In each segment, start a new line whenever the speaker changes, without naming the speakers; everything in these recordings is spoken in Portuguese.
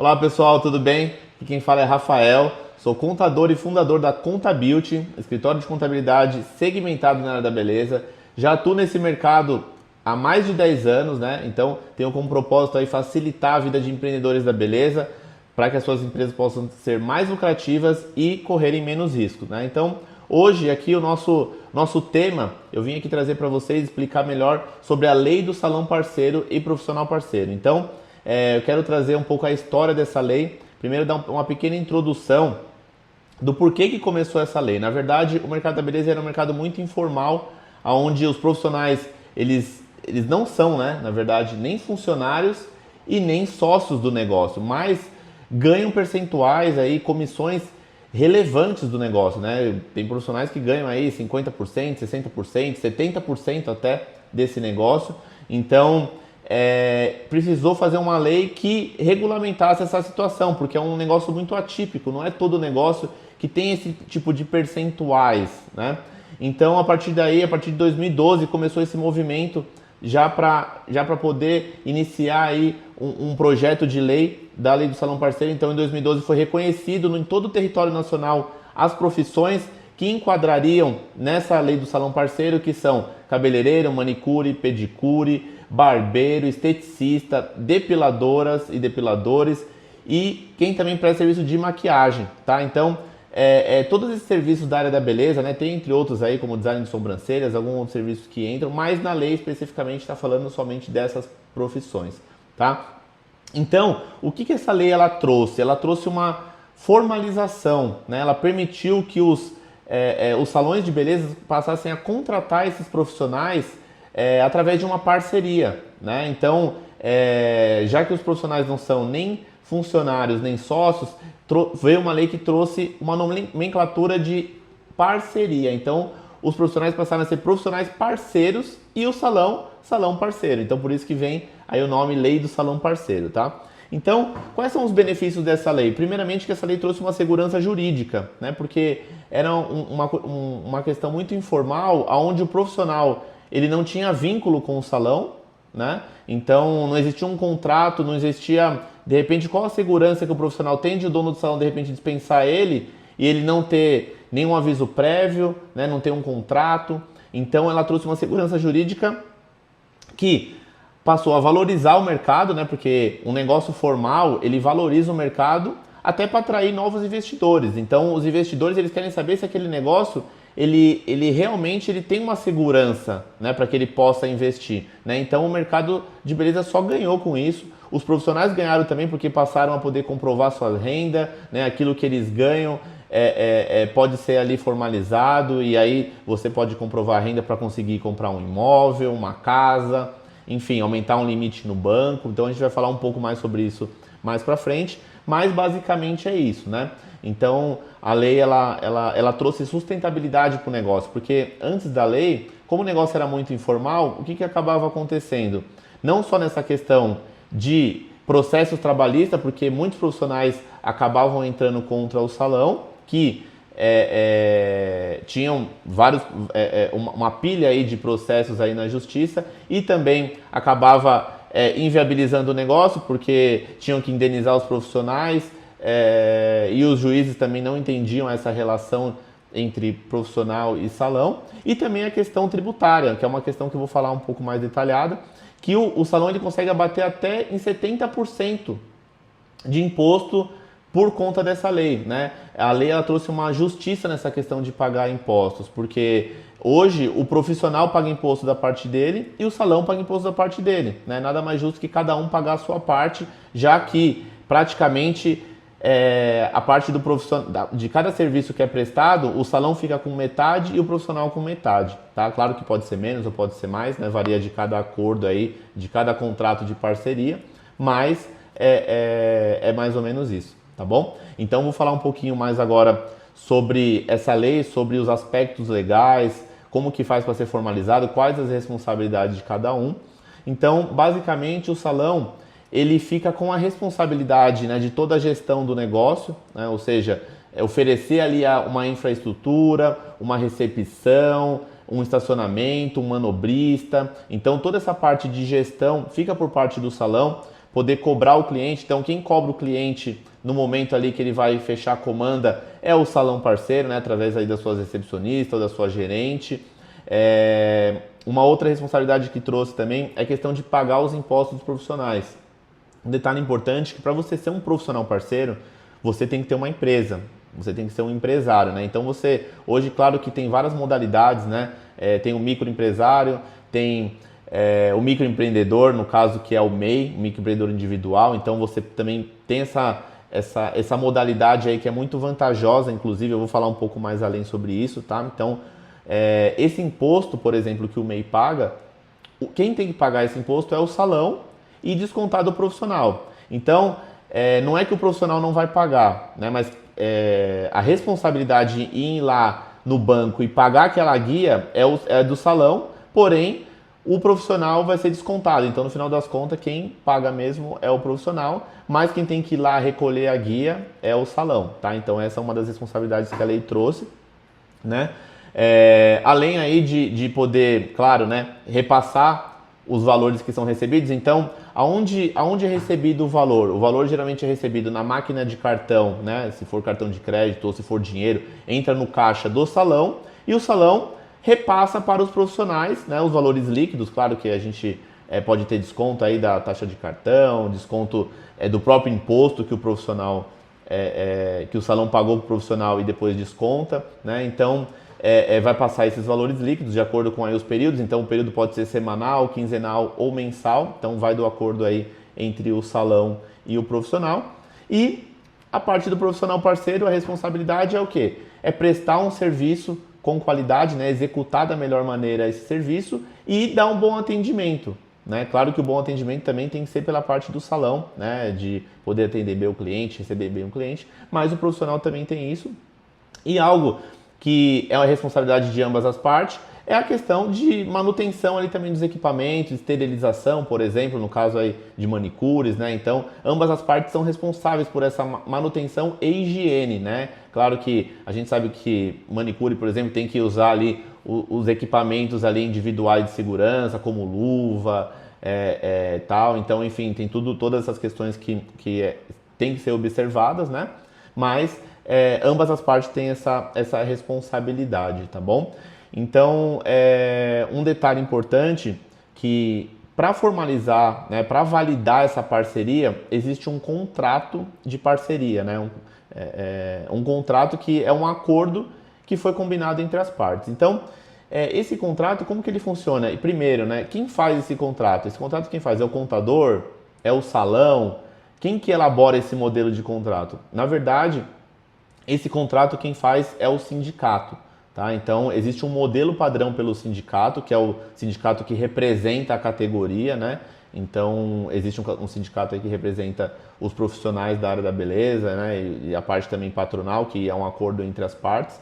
Olá pessoal, tudo bem? Aqui quem fala é Rafael, sou contador e fundador da Contabeauty, escritório de contabilidade segmentado na área da beleza. Já atuo nesse mercado há mais de 10 anos, né? Então tenho como propósito aí facilitar a vida de empreendedores da beleza para que as suas empresas possam ser mais lucrativas e correrem menos risco, né? Então hoje aqui o nosso tema, eu vim aqui trazer para vocês explicar melhor sobre a lei do salão parceiro e profissional parceiro. Então eu quero trazer um pouco a história dessa lei. Primeiro dar uma pequena introdução do porquê que começou essa lei. Na verdade, o mercado da beleza era um mercado muito informal, onde os profissionais eles não são, né, na verdade, nem funcionários e nem sócios do negócio, mas ganham percentuais aí, comissões relevantes do negócio, né? Tem profissionais que ganham aí 50%, 60%, 70% até desse negócio. Então, precisou fazer uma lei que regulamentasse essa situação, porque é um negócio muito atípico, não é todo negócio que tem esse tipo de percentuais, né? Então, a partir daí, a partir de 2012, começou esse movimento já para poder iniciar aí um projeto de lei da lei do salão parceiro. Então, em 2012 foi reconhecido em todo o território nacional as profissões que enquadrariam nessa lei do salão parceiro, que são cabeleireiro, manicure, pedicure, barbeiro, esteticista, depiladoras e depiladores e quem também presta serviço de maquiagem, tá? Então, todos esses serviços da área da beleza, né? Tem entre outros aí, como design de sobrancelhas, alguns outros serviços que entram, mas na lei especificamente está falando somente dessas profissões, tá? Então, o que essa lei ela trouxe? Ela trouxe uma formalização, né? Ela permitiu que os salões de beleza passassem a contratar esses profissionais através de uma parceria, né? Então, já que os profissionais não são nem funcionários nem sócios, veio uma lei que trouxe uma nomenclatura de parceria. Então, os profissionais passaram a ser profissionais parceiros e o salão parceiro. Então, por isso que vem aí o nome Lei do Salão Parceiro, tá? Então, quais são os benefícios dessa lei? Primeiramente, que essa lei trouxe uma segurança jurídica, né? Porque era uma questão muito informal, onde o profissional ele não tinha vínculo com o salão, né? Então, não existia um contrato, não existia, de repente, qual a segurança que o profissional tem de o dono do salão, de repente, dispensar ele e ele não ter nenhum aviso prévio, né? Não ter um contrato. Então, ela trouxe uma segurança jurídica que passou a valorizar o mercado, né? Porque um negócio formal, ele valoriza o mercado até para atrair novos investidores. Então, os investidores eles querem saber se aquele negócio ele realmente tem uma segurança, né, para que ele possa investir, né? Então, o mercado de beleza só ganhou com isso. Os profissionais ganharam também porque passaram a poder comprovar sua renda, né? Aquilo que eles ganham pode ser ali formalizado e aí você pode comprovar a renda para conseguir comprar um imóvel, uma casa, enfim, aumentar um limite no banco. Então, a gente vai falar um pouco mais sobre isso mais para frente, mas basicamente é isso, né? Então, a lei ela trouxe sustentabilidade para o negócio, porque antes da lei, como o negócio era muito informal, o que acabava acontecendo? Não só nessa questão de processos trabalhistas, porque muitos profissionais acabavam entrando contra o salão, que tinham uma pilha aí de processos aí na justiça e também acabava inviabilizando o negócio, porque tinham que indenizar os profissionais, e os juízes também não entendiam essa relação entre profissional e salão, e também a questão tributária, que é uma questão que eu vou falar um pouco mais detalhada, que o salão ele consegue abater até em 70% de imposto por conta dessa lei, né? A lei ela trouxe uma justiça nessa questão de pagar impostos, porque hoje o profissional paga imposto da parte dele e o salão paga imposto da parte dele, né? Nada mais justo que cada um pagar a sua parte, já que praticamente a parte do profissional, de cada serviço que é prestado, o salão fica com metade e o profissional com metade, tá? Claro que pode ser menos ou pode ser mais, né? Varia de cada acordo aí, de cada contrato de parceria, mas é mais ou menos isso, tá bom? Então vou falar um pouquinho mais agora sobre essa lei, sobre os aspectos legais, como que faz para ser formalizado, quais as responsabilidades de cada um. Então, basicamente, o salão ele fica com a responsabilidade, né, de toda a gestão do negócio, né? Ou seja, oferecer ali uma infraestrutura, uma recepção, um estacionamento, um manobrista. Então toda essa parte de gestão fica por parte do salão, poder cobrar o cliente. Então, quem cobra o cliente no momento ali que ele vai fechar a comanda é o salão parceiro, né? Através aí das suas recepcionistas ou da sua gerente. Uma outra responsabilidade que trouxe também é a questão de pagar os impostos dos profissionais. Um detalhe importante é que para você ser um profissional parceiro, você tem que ter uma empresa, você tem que ser um empresário, né? Então você, hoje, claro que tem várias modalidades, né? Tem o microempresário, tem o microempreendedor, no caso que é o MEI, o microempreendedor individual. Então você também tem essa modalidade aí que é muito vantajosa, inclusive eu vou falar um pouco mais além sobre isso, tá? Então esse imposto, por exemplo, que o MEI paga, quem tem que pagar esse imposto é o salão e descontar do profissional. Então, não é que o profissional não vai pagar, né? Mas a responsabilidade de ir lá no banco e pagar aquela guia é do salão, porém, o profissional vai ser descontado. Então, no final das contas, quem paga mesmo é o profissional, mas quem tem que ir lá recolher a guia é o salão, tá? Então, essa é uma das responsabilidades que a lei trouxe, né? Além aí de poder, claro, né, repassar os valores que são recebidos. Então, aonde é recebido o valor? O valor geralmente é recebido na máquina de cartão, né? Se for cartão de crédito ou se for dinheiro, entra no caixa do salão e o salão repassa para os profissionais, né, os valores líquidos. Claro que a gente pode ter desconto aí da taxa de cartão, desconto do próprio imposto que o profissional, que o salão pagou para o profissional e depois desconta, né? Então, vai passar esses valores líquidos de acordo com aí os períodos. Então o período pode ser semanal, quinzenal ou mensal, então vai do acordo aí entre o salão e o profissional. E a parte do profissional parceiro, a responsabilidade é o quê? É prestar um serviço com qualidade, né? Executar da melhor maneira esse serviço e dar um bom atendimento, né? Claro que o bom atendimento também tem que ser pela parte do salão, né? De poder atender bem o cliente, receber bem o cliente, mas o profissional também tem isso. E algo que é uma responsabilidade de ambas as partes, é a questão de manutenção ali também dos equipamentos, esterilização, por exemplo, no caso aí de manicures, né? Então, ambas as partes são responsáveis por essa manutenção e higiene, né? Claro que a gente sabe que manicure, por exemplo, tem que usar ali os equipamentos ali individuais de segurança, como luva, tal. Então, enfim, tem todas essas questões que tem que ser observadas, né? Mas ambas as partes têm essa responsabilidade, tá bom? Então, um detalhe importante que para formalizar, né, para validar essa parceria, existe um contrato de parceria, né? Um contrato que é um acordo que foi combinado entre as partes. Então, esse contrato, como que ele funciona? E primeiro, né, quem faz esse contrato? Esse contrato quem faz? É o contador? É o salão? Quem que elabora esse modelo de contrato? Na verdade, esse contrato quem faz é o sindicato, tá? Então, existe um modelo padrão pelo sindicato, que é o sindicato que representa a categoria, né? Então, existe um sindicato aí que representa os profissionais da área da beleza, né? E a parte também patronal, que é um acordo entre as partes.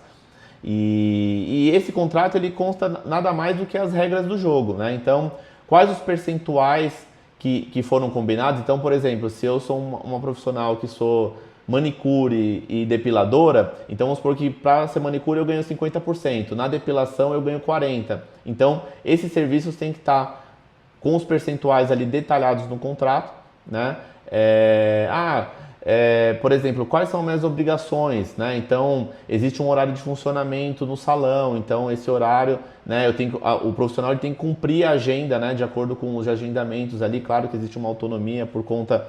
E esse contrato, ele consta nada mais do que as regras do jogo, né? Então, quais os percentuais que foram combinados? Então, por exemplo, se eu sou uma profissional que sou manicure e depiladora, então vamos supor que para ser manicure eu ganho 50%, na depilação eu ganho 40%. Então, esses serviços têm que estar com os percentuais ali detalhados no contrato, né? Por exemplo, quais são minhas obrigações, né? Então, existe um horário de funcionamento no salão, então esse horário, né, o profissional ele tem que cumprir a agenda, né, de acordo com os agendamentos ali. Claro que existe uma autonomia por conta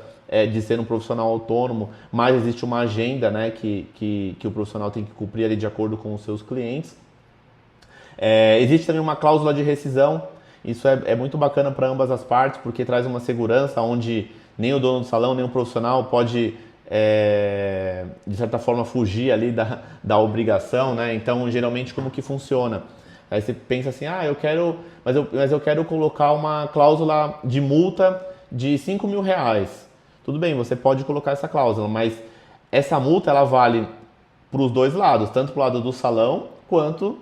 de ser um profissional autônomo, mas existe uma agenda, né, que o profissional tem que cumprir ali de acordo com os seus clientes. Existe também uma cláusula de rescisão. Isso é muito bacana para ambas as partes, porque traz uma segurança onde nem o dono do salão, nem o profissional pode, de certa forma, fugir ali da obrigação, né? Então, geralmente, como que funciona? Aí você pensa assim, mas eu quero colocar uma cláusula de multa de R$5.000. Tudo bem, você pode colocar essa cláusula, mas essa multa ela vale para os dois lados, tanto para o lado do salão quanto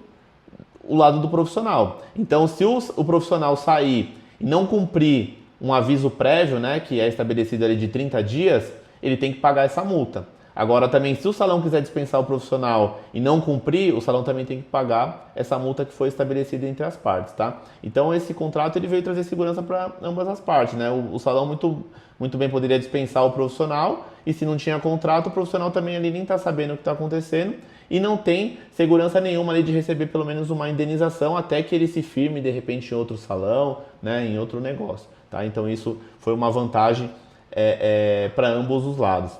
o lado do profissional. Então, se o profissional sair e não cumprir um aviso prévio, né, que é estabelecido ali de 30 dias, ele tem que pagar essa multa. Agora também, se o salão quiser dispensar o profissional e não cumprir, o salão também tem que pagar essa multa que foi estabelecida entre as partes, tá? Então esse contrato ele veio trazer segurança para ambas as partes, né? O salão muito bem poderia dispensar o profissional e se não tinha contrato, o profissional também ali nem está sabendo o que está acontecendo e não tem segurança nenhuma ali de receber pelo menos uma indenização até que ele se firme de repente em outro salão, né? Em outro negócio, tá? Então isso foi uma vantagem para ambos os lados.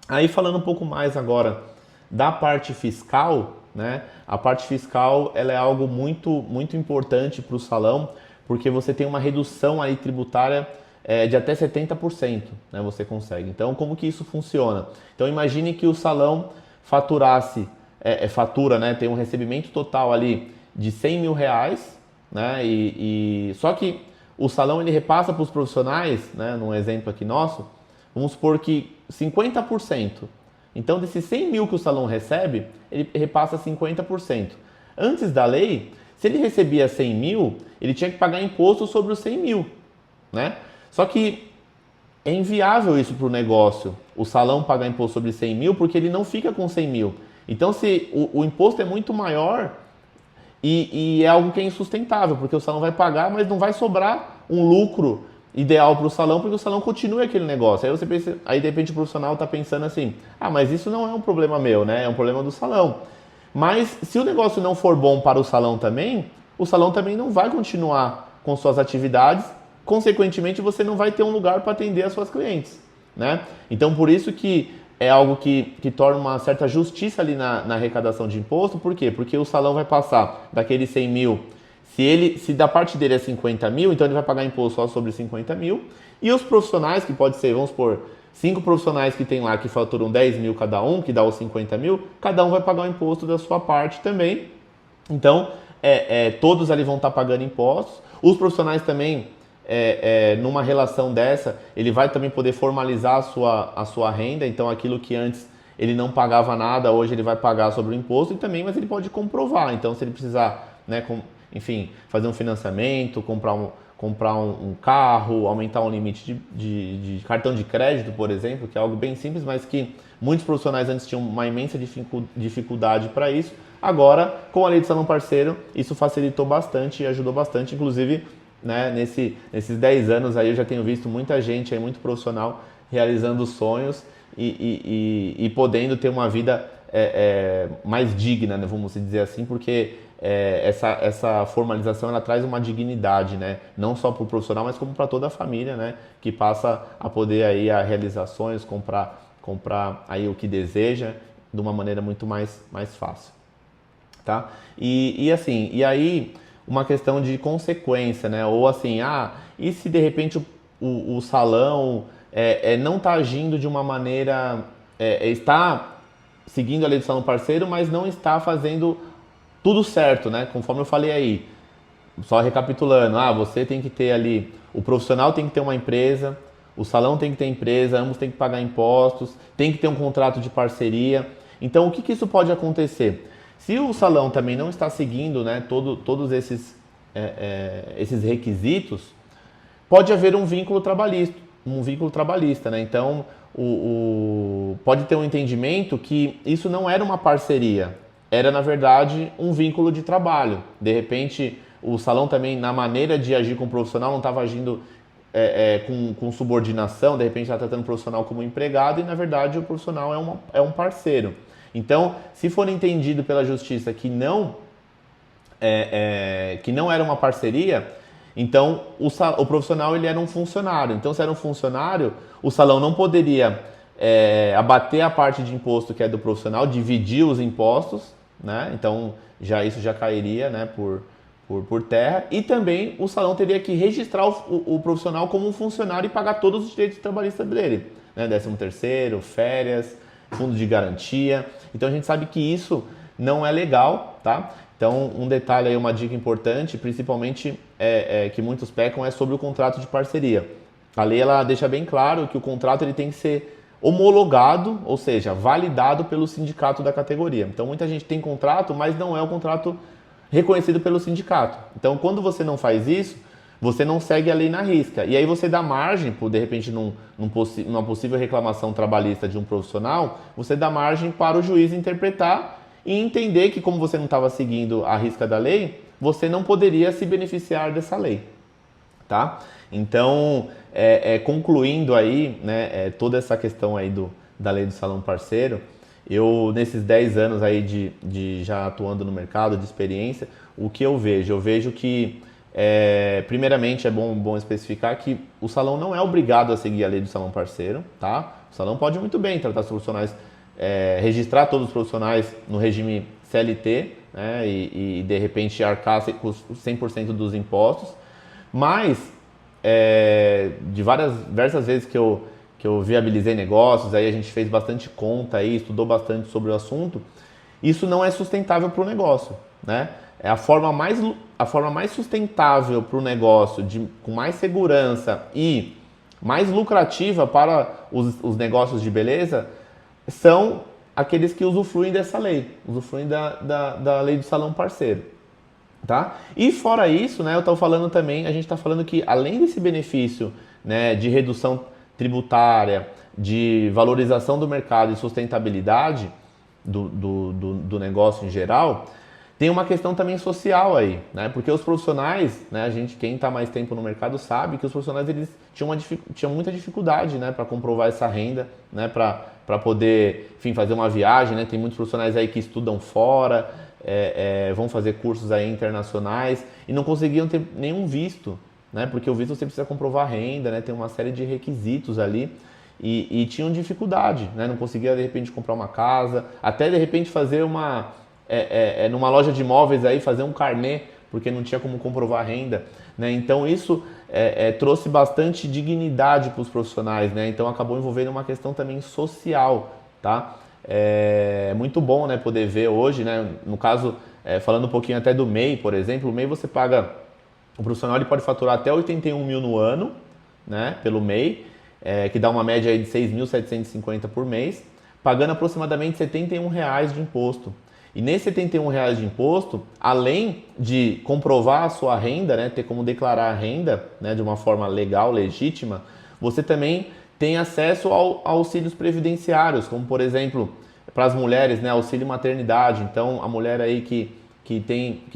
Aí falando um pouco mais agora da parte fiscal, né? A parte fiscal ela é algo muito importante para o salão, porque você tem uma redução aí tributária de até 70%, né? Você consegue. Então, como que isso funciona? Então, imagine que o salão faturasse, fatura, né? Tem um recebimento total ali de 100 mil reais, né? Só que o salão ele repassa para os profissionais, né? Num exemplo aqui nosso, vamos supor que 50%. Então, desses 100 mil que o salão recebe, ele repassa 50%. Antes da lei, se ele recebia 100 mil, ele tinha que pagar imposto sobre os 100 mil, né? Só que é inviável isso para o negócio, o salão pagar imposto sobre 100 mil, porque ele não fica com 100 mil. Então, se o imposto é muito maior e é algo que é insustentável, porque o salão vai pagar, mas não vai sobrar um lucro ideal para o salão, porque o salão continua aquele negócio. Aí você pensa, aí de repente o profissional está pensando assim, mas isso não é um problema meu, né? É um problema do salão. Mas se o negócio não for bom para o salão também não vai continuar com suas atividades, consequentemente você não vai ter um lugar para atender as suas clientes, né? Então por isso que é algo que torna uma certa justiça ali na arrecadação de imposto. Por quê? Porque o salão vai passar daqueles 100 mil. Se da parte dele é 50 mil, então ele vai pagar imposto só sobre 50 mil. E os profissionais, que pode ser, vamos supor, 5 profissionais que tem lá que faturam 10 mil cada um, que dá os 50 mil, cada um vai pagar o imposto da sua parte também. Então, todos ali vão estar pagando impostos. Os profissionais também, numa relação dessa, ele vai também poder formalizar a sua renda. Então, aquilo que antes ele não pagava nada, hoje ele vai pagar sobre o imposto e também, mas ele pode comprovar. Então, se ele precisar, né, enfim, fazer um financiamento, comprar um carro, aumentar um limite de cartão de crédito, por exemplo, que é algo bem simples, mas que muitos profissionais antes tinham uma imensa dificuldade para isso. Agora, com a lei de salão parceiro, isso facilitou bastante e ajudou bastante. Inclusive, né, nesses 10 anos aí eu já tenho visto muita gente, aí, muito profissional, realizando sonhos e podendo ter uma vida mais digna, né, vamos dizer assim, porque essa formalização ela traz uma dignidade, né? Não só para o profissional, mas como para toda a família, né? Que passa a poder aí a realizações, comprar aí o que deseja de uma maneira muito mais fácil, tá? E aí uma questão de consequência, né? Ou assim, e se de repente o salão não está agindo de uma maneira, está seguindo a lei do salão parceiro, mas não está fazendo tudo certo, né? Conforme eu falei aí, só recapitulando, você tem que ter ali, o profissional tem que ter uma empresa, o salão tem que ter empresa, ambos têm que pagar impostos, tem que ter um contrato de parceria. Então, o que isso pode acontecer? Se o salão também não está seguindo, né, todos esses requisitos, pode haver um vínculo trabalhista, né? Então, pode ter um entendimento que isso não era uma parceria, era, na verdade, um vínculo de trabalho. De repente, o salão também, na maneira de agir com o profissional, não estava agindo com subordinação, de repente está tratando o profissional como empregado e, na verdade, o profissional é um parceiro. Então, se for entendido pela justiça que não era uma parceria, então o profissional ele era um funcionário. Então, se era um funcionário, o salão não poderia abater a parte de imposto que é do profissional, dividir os impostos, né? Então isso já cairia, né, por terra, e também o salão teria que registrar o profissional como um funcionário e pagar todos os direitos trabalhistas dele, né? 13º, férias, fundo de garantia. Então a gente sabe que isso não é legal, tá? Então um detalhe aí, uma dica importante, principalmente que muitos pecam, é sobre o contrato de parceria. A lei ela deixa bem claro que o contrato ele tem que ser homologado, ou seja, validado pelo sindicato da categoria. Então muita gente tem contrato, mas não é o contrato reconhecido pelo sindicato. Então quando você não faz isso, você não segue a lei na risca. E aí você dá margem, por de repente numa possível reclamação trabalhista de um profissional, você dá margem para o juiz interpretar e entender que, como você não estava seguindo a risca da lei, você não poderia se beneficiar dessa lei. Tá? Então, concluindo aí, né, toda essa questão aí da lei do salão parceiro, eu, nesses 10 anos aí de já atuando no mercado, de experiência, o que eu vejo? Eu vejo que, primeiramente, é bom especificar que o salão não é obrigado a seguir a lei do salão parceiro, tá? O salão pode muito bem tratar os profissionais, registrar todos os profissionais no regime CLT, né, e de repente arcar com os 100% dos impostos, mas diversas vezes que eu viabilizei negócios, aí a gente fez bastante conta aí, estudou bastante sobre o assunto, isso não é sustentável para o negócio, né? É a forma mais sustentável para o negócio, com mais segurança e mais lucrativa para os negócios de beleza, são aqueles que usufruem dessa lei, usufruem da lei do salão parceiro. Tá? E fora isso, né, eu estou falando também, a gente está falando que além desse benefício, né, de redução tributária, de valorização do mercado e sustentabilidade do negócio em geral, tem uma questão também social aí, né? Porque os profissionais, né, quem está mais tempo no mercado sabe que os profissionais eles tinham muita dificuldade, né, para comprovar essa renda, né, para poder, enfim, fazer uma viagem, né? Tem muitos profissionais aí que estudam fora, vão fazer cursos aí internacionais e não conseguiam ter nenhum visto, né? Porque o visto você precisa comprovar a renda, né? Tem uma série de requisitos ali e tinham dificuldade, né? Não conseguia de repente comprar uma casa, até de repente fazer numa loja de imóveis aí fazer um carnê, porque não tinha como comprovar a renda, né? Então isso trouxe bastante dignidade para os profissionais, né? Então acabou envolvendo uma questão também social, tá? É muito bom, né, poder ver hoje, né, no caso, falando um pouquinho até do MEI, por exemplo, o MEI o profissional ele pode faturar até 81 mil no ano, né, pelo MEI, que dá uma média aí de 6.750 por mês, pagando aproximadamente R$ 71 de imposto. E nesse R$ 71 de imposto, além de comprovar a sua renda, né, ter como declarar a renda, né, de uma forma legal, legítima, você também tem acesso a auxílios previdenciários, como por exemplo, para as mulheres, né, auxílio maternidade. Então, a mulher aí que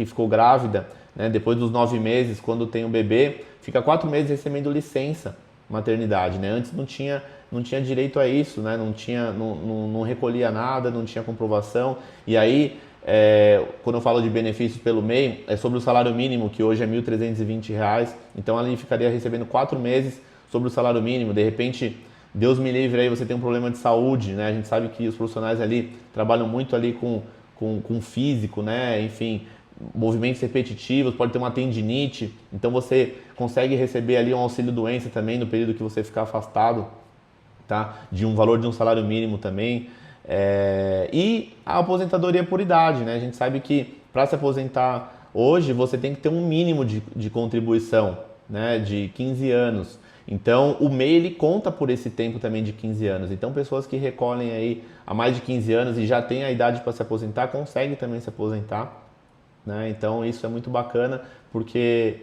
ficou grávida, né, depois dos 9 meses, quando tem o bebê, fica 4 meses recebendo licença maternidade, né? Antes não tinha direito a isso, né? Não recolhia nada, não tinha comprovação. E aí, quando eu falo de benefícios pelo MEI, é sobre o salário mínimo, que hoje é R$ 1.320. Então, ela ficaria recebendo 4 meses sobre o salário mínimo. De repente, Deus me livre, aí você tem um problema de saúde, né? A gente sabe que os profissionais ali trabalham muito ali com físico, né? Enfim, movimentos repetitivos, pode ter uma tendinite, então você consegue receber ali um auxílio doença também no período que você ficar afastado, tá? De um valor de um salário mínimo também. E a aposentadoria por idade, né? A gente sabe que para se aposentar hoje você tem que ter um mínimo de contribuição, né? De 15 anos. Então, o MEI ele conta por esse tempo também de 15 anos. Então, pessoas que recolhem aí há mais de 15 anos e já têm a idade para se aposentar, conseguem também se aposentar, né? Então, isso é muito bacana, porque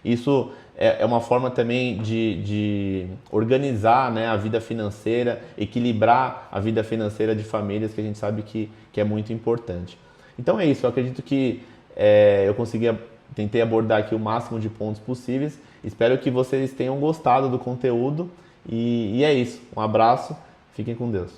isso é uma forma também de organizar, né, a vida financeira, equilibrar a vida financeira de famílias, que a gente sabe que é muito importante. Então, é isso. Eu acredito que eu tentei abordar aqui o máximo de pontos possíveis. Espero que vocês tenham gostado do conteúdo e é isso. Um abraço, fiquem com Deus.